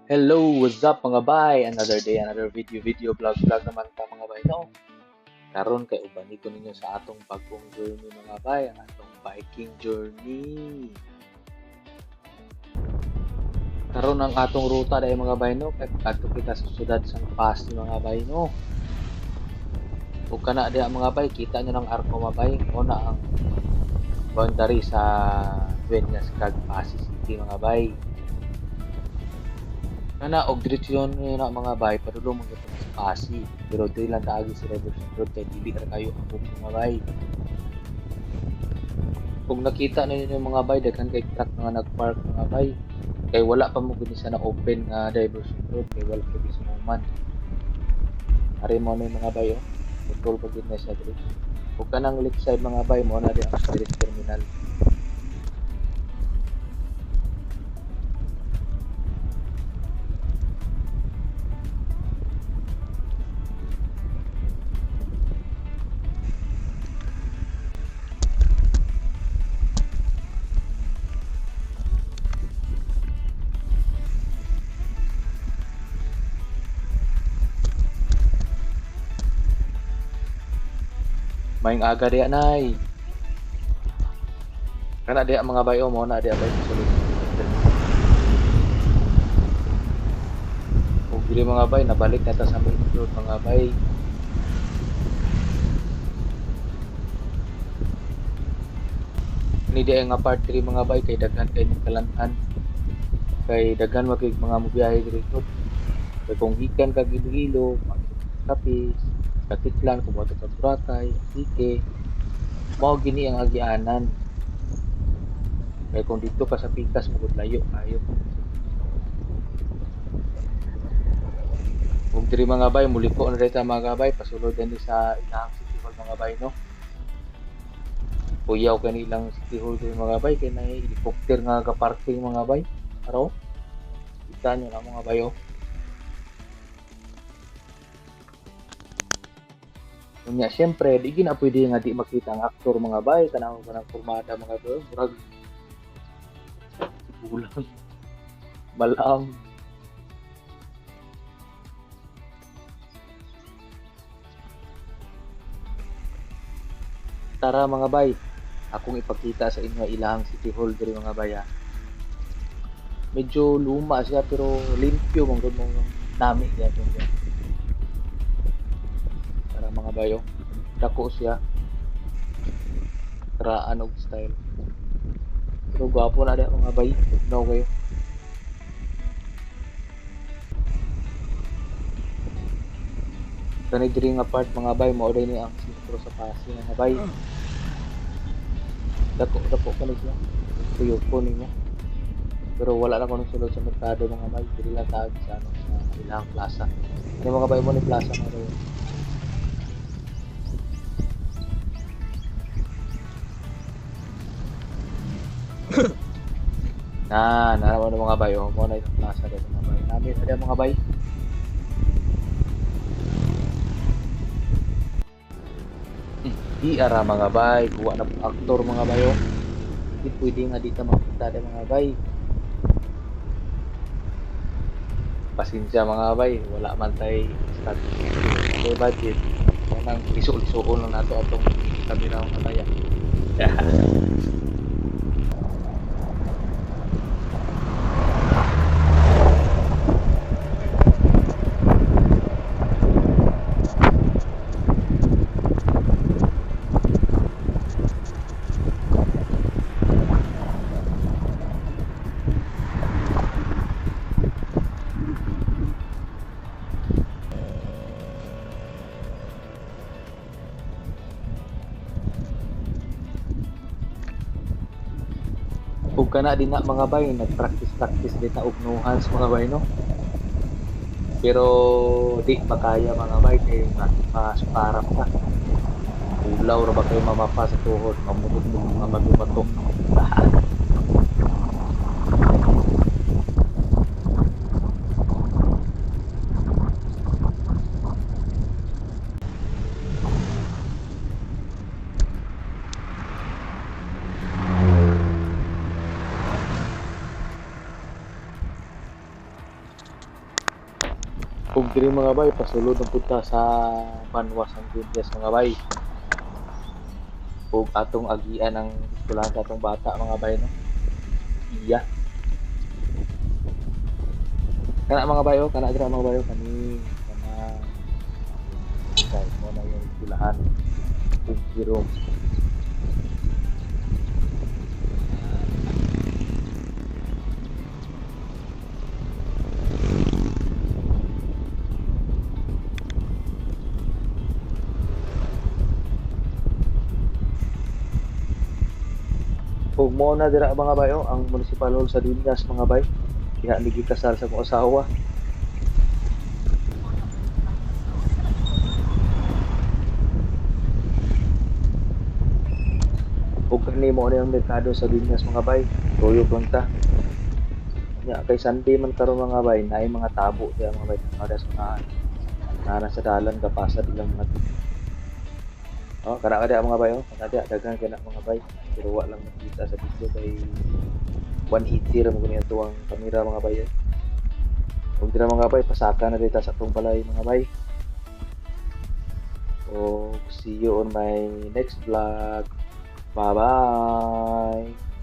Hello, what's up mga bay? Another day, another video, vlog naman ta mga bay, no? Karon kay ubani ko ninyo sa atong bagong journey mga bay, ang atong biking journey. Karon ang atong ruta dai mga bay, no? Kay kadto kita sa syudad sang Pasig mga bay, no? Ug kana diha mga bay, kita nyo ng arko mga bay, mo na ang boundary sa Dueñas kag Pasig City mga bay. Kana og direksyon na mga bay padulong mga sa Pasig, pero dili lang taagi sa reverse road kay dili ra kayo abot mga bay. Kung nakita ninyo yung mga bay, daghan kay truck nga nagpark mga bay, kay wala pa mo gani sa na open nga diversion road, kay wala pa sa human. Ari mo na yung mga bay, control pa gid na siya diri. Ug kanang left side mga bay mo na di ang direct terminal. Maing aga diya nay. Kana diya mga bay mo na diya bay sulod. Ug dili mga bay nabalik na ta sa main road mga bay. Ni diya nga part 3 mga bay kay daghan kay kalanhan. Kay daghan wa kay mga mobiyahe diri road. Kay kung gikan kag Iloilo, Kapis, Katiklan, kumoto sa Boracay, Ique, mao gini ang agianan. Kaya kung dito ka sa Pikas, magod layo kayo. Kung diri mga bay, muliko na dito mga bay, pasulod din sa inahang City Hall mga bay, no? Kuyaw kanilang City Hall din mga bay, kaya na helicopter nga ka-parking mga bay. Araw, kita nyo na mga bay, Unya, syempre, di na pwede nga di makita ang aktor mga bay, tanawag ko ng formada mga bay, murag bulang, malam. Tara mga bay, akong ipakita sa inyo ilahang City Hall diri mga bay. Medyo luma siya pero limpyo mong nami niya diyan. Tara mga bayo, dako siya. Karaan og style. Pero gwapo na diya mga bay, tugnaw kayo. Kani diri nga part mga bay, mao ni ang sentro sa Pasig mga bay. Dako kani siya. Tuyo po niya. Pero wala na ko nung sulod sa merkado mga bay, dili lang tawag sa ano sa ilang plaza. Ano mga bay mo ni plaza mga bay? Naraman ng mga bay, mo na yung plaza dito mga bay. Namin ada mga bay. Di ara mga bay, kuha na aktor mga bayo. Di pwede nga dito makita de mga bay. Pasensya mga bay, wala man tay start may budget. Nang isul-isuon lang nato atong tabi na mga taya. Ug kana din na mga bay, nag-practice din na ugnuhan sa mga bay no. Pero di makaya mga bay kay masuparap ka. Ulaw ra ba kayo mamapa sa tuhod, mamutot mga magumatok. Kung diri mga bay, pasulod na punta sa Banwa San Julius mga bay. Ug atong agian ang eskwelahan sa atong bata mga bay no. Iya. Kana mga bay oh, kana dira mga bay oh, kani kana kay mo na yung eskwelahan. Ug Jerome. Ug mo na dira mga bay oh, ang municipal hall sa Dunyas mga bay. Diha mi gikasal sa akong asawa. Ug kani mo na yung merkado sa Dunyas mga bay. Tuyok lang ta. Nya kay Sunday man karon mga bay, naay mga tabo diha mga bay. Ada sa na sa dalan kapasa ilang mga oh, kana kada mga bay oh, kana dia daghang kana mga bay. Pero wa lang makita sa video kay 180 ra mo kini tuwang kamera mga bay. Ug dira mga bay, pasaka na dita sa atong balay mga bay. So, see you on my next vlog. Bye-bye!